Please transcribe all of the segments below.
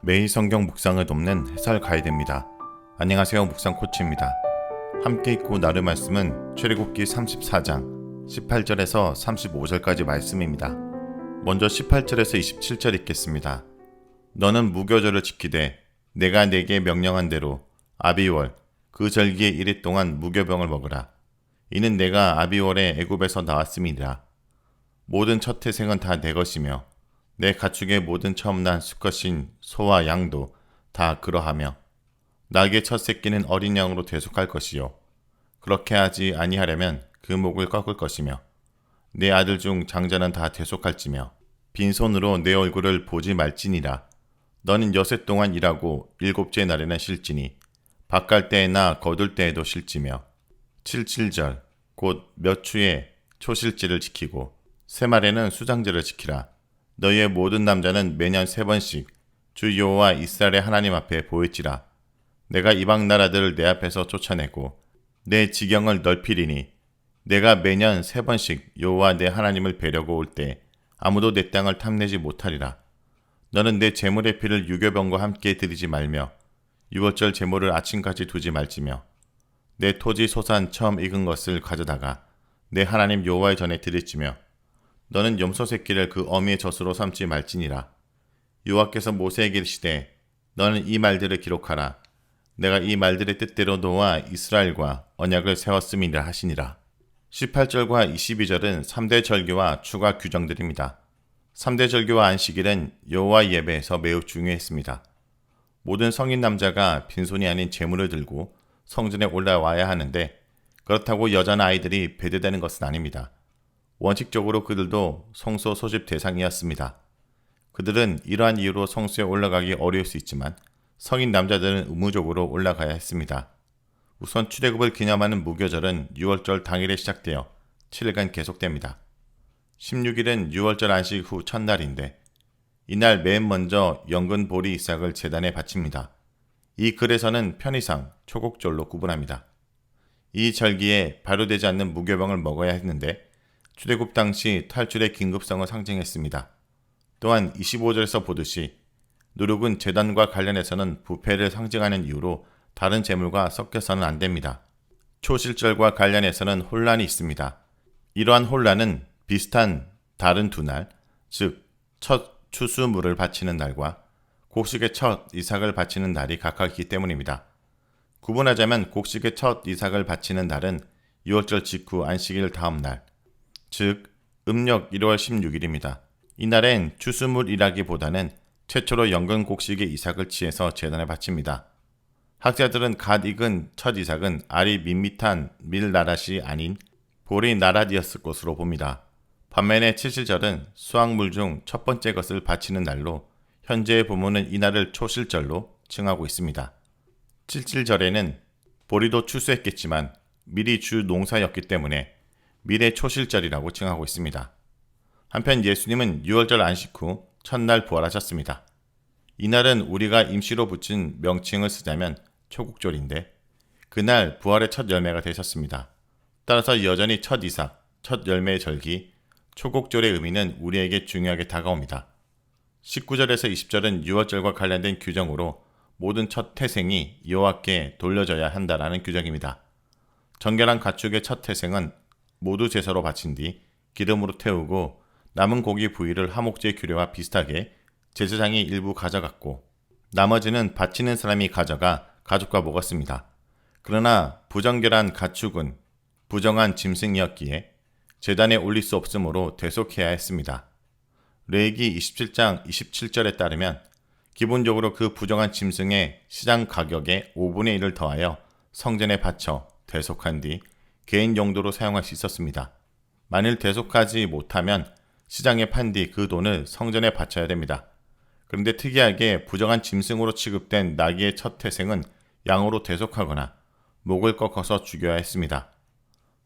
매일 성경 묵상을 돕는 해설 가이드입니다. 안녕하세요. 묵상 코치입니다. 함께 읽고 나눌 말씀은 출애굽기 34장 18절에서 35절까지 말씀입니다. 먼저 18절에서 27절 읽겠습니다. 너는 무교절을 지키되 내가 네게 명령한 대로 아비월 그 절기에 이래 동안 무교병을 먹으라. 이는 내가 아비월에 애굽에서 나왔음이니라. 모든 첫 태생은 다 내 것이며 내 가축의 모든 처음 난 수컷인 소와 양도 다 그러하며 낙의 첫 새끼는 어린 양으로 대속할 것이요 그렇게 하지 아니하려면 그 목을 꺾을 것이며 내 아들 중 장자는 다 대속할지며 빈손으로 내 얼굴을 보지 말지니라. 너는 여세 동안 일하고 일곱째 날에는 쉴지니 밭갈 때에나 거둘 때에도 쉴지며 77절 곧 몇 추에 초실제를 지키고 새말에는 수장제를 지키라. 너희의 모든 남자는 매년 3번씩 주 여호와 이스라엘의 하나님 앞에 보일지라. 내가 이방 나라들을 내 앞에서 쫓아내고 내 지경을 넓히리니 내가 매년 3번씩 여호와 내 하나님을 뵈려고 올 때 아무도 내 땅을 탐내지 못하리라. 너는 내 제물의 피를 유교병과 함께 드리지 말며 유월절 제물을 아침까지 두지 말지며 내 토지 소산 처음 익은 것을 가져다가 내 하나님 여호와의 전에 드릴지며 너는 염소 새끼를 그 어미의 젖으로 삼지 말지니라. 여호와께서 모세에게 이르시되 너는 이 말들을 기록하라. 내가 이 말들의 뜻대로 너와 이스라엘과 언약을 세웠음이라 하시니라. 18절과 22절은 3대 절기와 추가 규정들입니다. 3대 절기와 안식일은 여호와 예배에서 매우 중요했습니다. 모든 성인 남자가 빈손이 아닌 제물을 들고 성전에 올라와야 하는데 그렇다고 여자나 아이들이 배제되는 것은 아닙니다. 원칙적으로 그들도 성소 소집 대상이었습니다. 그들은 이러한 이유로 성소에 올라가기 어려울 수 있지만 성인 남자들은 의무적으로 올라가야 했습니다. 우선 출애굽을 기념하는 무교절은 6월절 당일에 시작되어 7일간 계속됩니다. 16일은 6월절 안식 후 첫날인데 이날 맨 먼저 연근 보리 이삭을 제단에 바칩니다. 이 글에서는 편의상 초곡절로 구분합니다. 이 절기에 발효되지 않는 무교병을 먹어야 했는데 출애굽 당시 탈출의 긴급성을 상징했습니다. 또한 25절에서 보듯이 누룩은 제단과 관련해서는 부패를 상징하는 이유로 다른 제물과 섞여서는 안 됩니다. 초실절과 관련해서는 혼란이 있습니다. 이러한 혼란은 비슷한 다른 두 날, 즉 첫 추수물을 바치는 날과 곡식의 첫 이삭을 바치는 날이 각각 있기 때문입니다. 구분하자면 곡식의 첫 이삭을 바치는 날은 6월절 직후 안식일 다음 날, 즉 음력 1월 16일입니다. 이날엔 추수물이라기보다는 최초로 연근 곡식의 이삭을 취해서 제단에 바칩니다. 학자들은 갓 익은 첫 이삭은 알이 밋밋한 밀나랏이 아닌 보리 나랏이었을 것으로 봅니다. 반면에 7실절은 수확물 중 첫 번째 것을 바치는 날로 현재의 부모는 이날을 초실절로 칭하고 있습니다. 77절에는 보리도 추수했겠지만 밀이 주 농사였기 때문에 밀의 초실절이라고 칭하고 있습니다. 한편 예수님은 6월절 안식 후 첫날 부활하셨습니다. 이날은 우리가 임시로 붙인 명칭을 쓰자면 초국절인데 그날 부활의 첫 열매가 되셨습니다. 따라서 여전히 첫 이삭, 첫 열매의 절기, 초국절의 의미는 우리에게 중요하게 다가옵니다. 19절에서 20절은 6월절과 관련된 규정으로 모든 첫 태생이 여호와께 돌려져야 한다라는 규정입니다. 정결한 가축의 첫 태생은 모두 제사로 바친 뒤 기름으로 태우고 남은 고기 부위를 하목제 규례와 비슷하게 제사장이 일부 가져갔고 나머지는 바치는 사람이 가져가 가족과 먹었습니다. 그러나 부정결한 가축은 부정한 짐승이었기에 제단에 올릴 수 없으므로 대속해야 했습니다. 레위기 27장 27절에 따르면 기본적으로 그 부정한 짐승의 시장 가격의 5분의 1을 더하여 성전에 바쳐 대속한 뒤 개인 용도로 사용할 수 있었습니다. 만일 대속하지 못하면 시장에 판 뒤 그 돈을 성전에 바쳐야 됩니다. 그런데 특이하게 부정한 짐승으로 취급된 나귀의 첫 태생은 양으로 대속하거나 목을 꺾어서 죽여야 했습니다.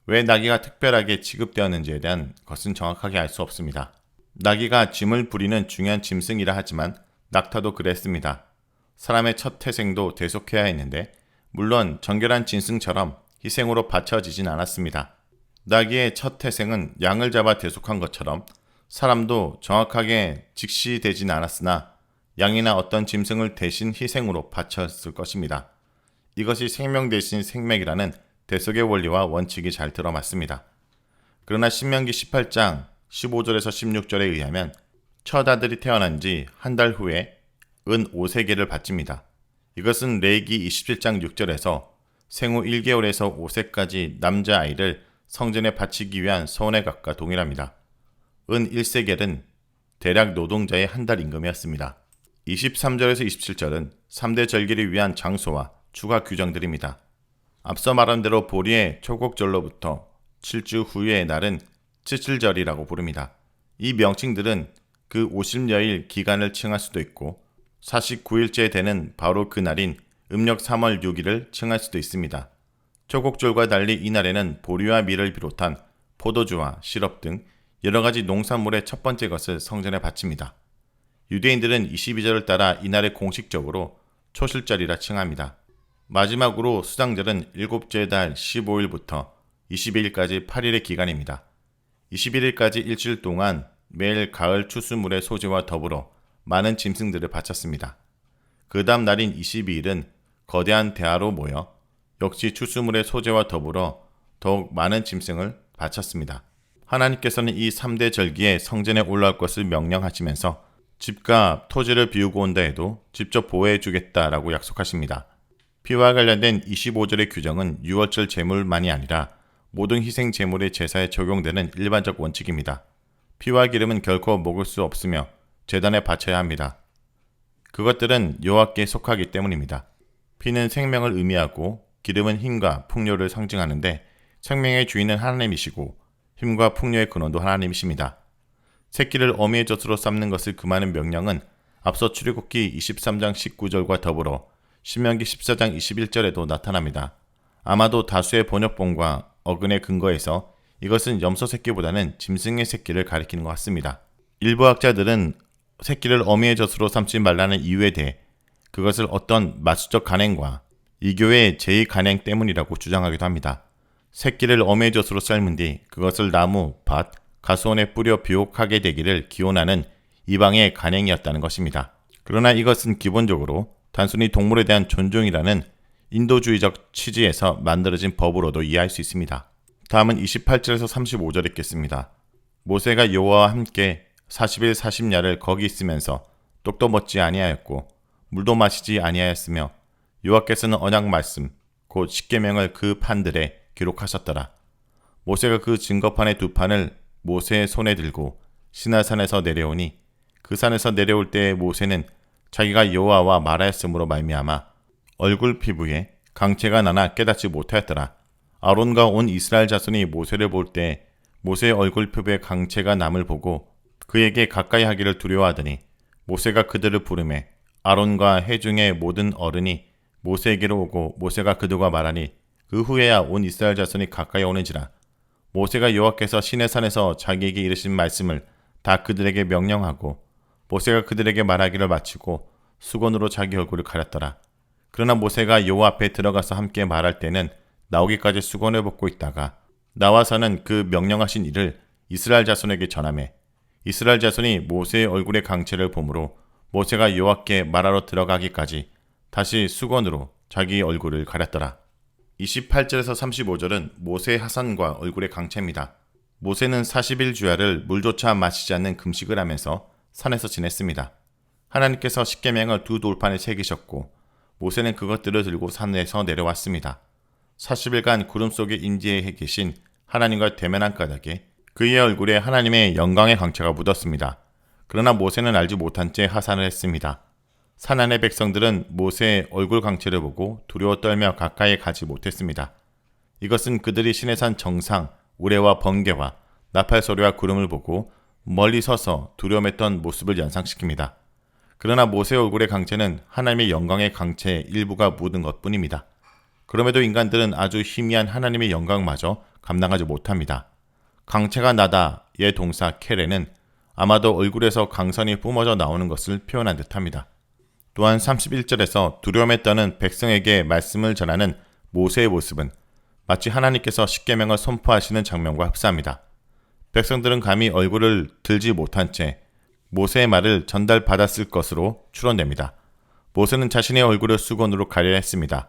왜 나귀가 특별하게 취급되었는지에 대한 것은 정확하게 알 수 없습니다. 나귀가 짐을 부리는 중요한 짐승이라 하지만 낙타도 그랬습니다. 사람의 첫 태생도 대속해야 했는데 물론 정결한 짐승처럼 희생으로 바쳐지진 않았습니다. 나귀의 첫 태생은 양을 잡아 대속한 것처럼 사람도 정확하게 직시되진 않았으나 양이나 어떤 짐승을 대신 희생으로 바쳤을 것입니다. 이것이 생명 대신 생명이라는 대속의 원리와 원칙이 잘 들어맞습니다. 그러나 신명기 18장 15절에서 16절에 의하면 첫 아들이 태어난 지 한 달 후에 은 5세겔을 바칩니다. 이것은 레위기 27장 6절에서 생후 1개월에서 5세까지 남자아이를 성전에 바치기 위한 서원의값과 동일합니다. 은 1세겔은 대략 노동자의 한 달 임금이었습니다. 23절에서 27절은 3대 절기를 위한 장소와 추가 규정들입니다. 앞서 말한 대로 보리의 초곡절로부터 7주 후의 날은 칠칠절이라고 부릅니다. 이 명칭들은 그 50여일 기간을 칭할 수도 있고 49일째 되는 바로 그 날인 음력 3월 6일을 칭할 수도 있습니다. 초곡절과 달리 이날에는 보리와 밀을 비롯한 포도주와 시럽 등 여러가지 농산물의 첫 번째 것을 성전에 바칩니다. 유대인들은 22절을 따라 이날을 공식적으로 초실절이라 칭합니다. 마지막으로 수장절은 일곱째 달 15일부터 22일까지 8일의 기간입니다. 21일까지 일주일 동안 매일 가을 추수물의 소재와 더불어 많은 짐승들을 바쳤습니다. 그 다음 날인 22일은 거대한 대하로 모여 역시 추수물의 소재와 더불어 더욱 많은 짐승을 바쳤습니다. 하나님께서는 이 3대 절기에 성전에 올라올 것을 명령하시면서 집과 토지를 비우고 온다 해도 직접 보호해 주겠다라고 약속하십니다. 피와 관련된 25절의 규정은 유월절 제물만이 아니라 모든 희생 제물의 제사에 적용되는 일반적 원칙입니다. 피와 기름은 결코 먹을 수 없으며 제단에 바쳐야 합니다. 그것들은 여호와께 속하기 때문입니다. 피는 생명을 의미하고 기름은 힘과 풍요를 상징하는데 생명의 주인은 하나님이시고 힘과 풍요의 근원도 하나님이십니다. 새끼를 어미의 젖으로 삶는 것을 금하는 명령은 앞서 출애굽기 23장 19절과 더불어 신명기 14장 21절에도 나타납니다. 아마도 다수의 번역본과 어근의 근거에서 이것은 염소 새끼보다는 짐승의 새끼를 가리키는 것 같습니다. 일부 학자들은 새끼를 어미의 젖으로 삶지 말라는 이유에 대해 그것을 어떤 마수적 간행과 이교의 제2 간행 때문이라고 주장하기도 합니다. 새끼를 어미의 젖으로 삶은 뒤 그것을 나무, 밭, 가수원에 뿌려 비옥하게 되기를 기원하는 이방의 간행이었다는 것입니다. 그러나 이것은 기본적으로 단순히 동물에 대한 존중이라는 인도주의적 취지에서 만들어진 법으로도 이해할 수 있습니다. 다음은 28절에서 35절 읽겠습니다. 모세가 여호와와 함께 40일 40야를 거기 있으면서 떡도 먹지 아니하였고 물도 마시지 아니하였으며 여호와께서는 언약 말씀 곧 십계명을 그 판들에 기록하셨더라. 모세가 그 증거판의 두 판을 모세의 손에 들고 시나산에서 내려오니 그 산에서 내려올 때에 모세는 자기가 여호와와 말하였으므로 말미암아 얼굴 피부에 강체가 나나 깨닫지 못하였더라. 아론과 온 이스라엘 자손이 모세를 볼 때 모세의 얼굴 피부에 강체가 남을 보고 그에게 가까이 하기를 두려워하더니 모세가 그들을 부르매 아론과 회중의 모든 어른이 모세에게로 오고 모세가 그들과 말하니 그 후에야 온 이스라엘 자손이 가까이 오는지라. 모세가 여호와께서 시내산에서 자기에게 이르신 말씀을 다 그들에게 명령하고 모세가 그들에게 말하기를 마치고 수건으로 자기 얼굴을 가렸더라. 그러나 모세가 여호와 앞에 들어가서 함께 말할 때는 나오기까지 수건을 벗고 있다가 나와서는 그 명령하신 일을 이스라엘 자손에게 전하매 이스라엘 자손이 모세의 얼굴의 강체를 보므로 모세가 여호와께 말하러 들어가기까지 다시 수건으로 자기 얼굴을 가렸더라. 28절에서 35절은 모세의 하산과 얼굴의 강체입니다. 모세는 40일 주야를 물조차 마시지 않는 금식을 하면서 산에서 지냈습니다. 하나님께서 십계명을 두 돌판에 새기셨고 모세는 그것들을 들고 산에서 내려왔습니다. 40일간 구름 속에 인지해 계신 하나님과 대면한 까닭에 그의 얼굴에 하나님의 영광의 강체가 묻었습니다. 그러나 모세는 알지 못한 채 하산을 했습니다. 산 안의 백성들은 모세의 얼굴 강체를 보고 두려워 떨며 가까이 가지 못했습니다. 이것은 그들이 시내산 정상, 우레와 번개와 나팔 소리와 구름을 보고 멀리 서서 두려움했던 모습을 연상시킵니다. 그러나 모세의 얼굴의 강체는 하나님의 영광의 강체의 일부가 묻은 것뿐입니다. 그럼에도 인간들은 아주 희미한 하나님의 영광마저 감당하지 못합니다. 강체가 나다의 동사 케레는 아마도 얼굴에서 강선이 뿜어져 나오는 것을 표현한 듯합니다. 또한 31절에서 두려움에 떠는 백성에게 말씀을 전하는 모세의 모습은 마치 하나님께서 십계명을 선포하시는 장면과 흡사합니다. 백성들은 감히 얼굴을 들지 못한 채 모세의 말을 전달받았을 것으로 추론됩니다. 모세는 자신의 얼굴을 수건으로 가려야 했습니다.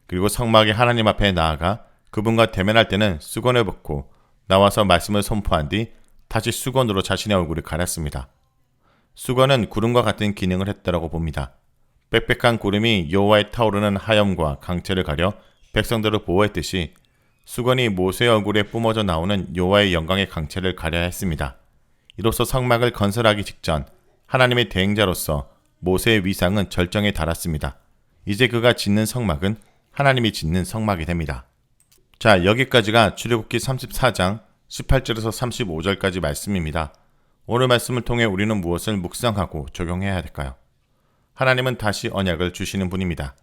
그리고 성막의 하나님 앞에 나아가 그분과 대면할 때는 수건을 벗고 나와서 말씀을 선포한 뒤 다시 수건으로 자신의 얼굴을 가렸습니다. 수건은 구름과 같은 기능을 했다고 봅니다. 빽빽한 구름이 여호와의 타오르는 하염과 강체를 가려 백성들을 보호했듯이 수건이 모세의 얼굴에 뿜어져 나오는 여호와의 영광의 강체를 가려야 했습니다. 이로써 성막을 건설하기 직전 하나님의 대행자로서 모세의 위상은 절정에 달았습니다. 이제 그가 짓는 성막은 하나님이 짓는 성막이 됩니다. 자, 여기까지가 출애굽기 34장 18절에서 35절까지 말씀입니다. 오늘 말씀을 통해 우리는 무엇을 묵상하고 적용해야 될까요? 하나님은 다시 언약을 주시는 분입니다.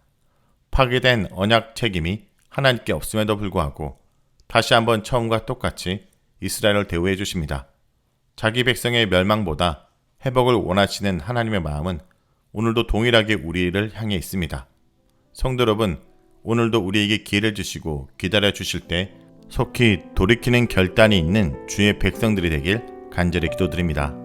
파괴된 언약 책임이 하나님께 없음에도 불구하고 다시 한번 처음과 똑같이 이스라엘을 대우해 주십니다. 자기 백성의 멸망보다 회복을 원하시는 하나님의 마음은 오늘도 동일하게 우리를 향해 있습니다. 성도 여러분, 오늘도 우리에게 기회를 주시고 기다려 주실 때 속히 돌이키는 결단이 있는 주의 백성들이 되길 간절히 기도드립니다.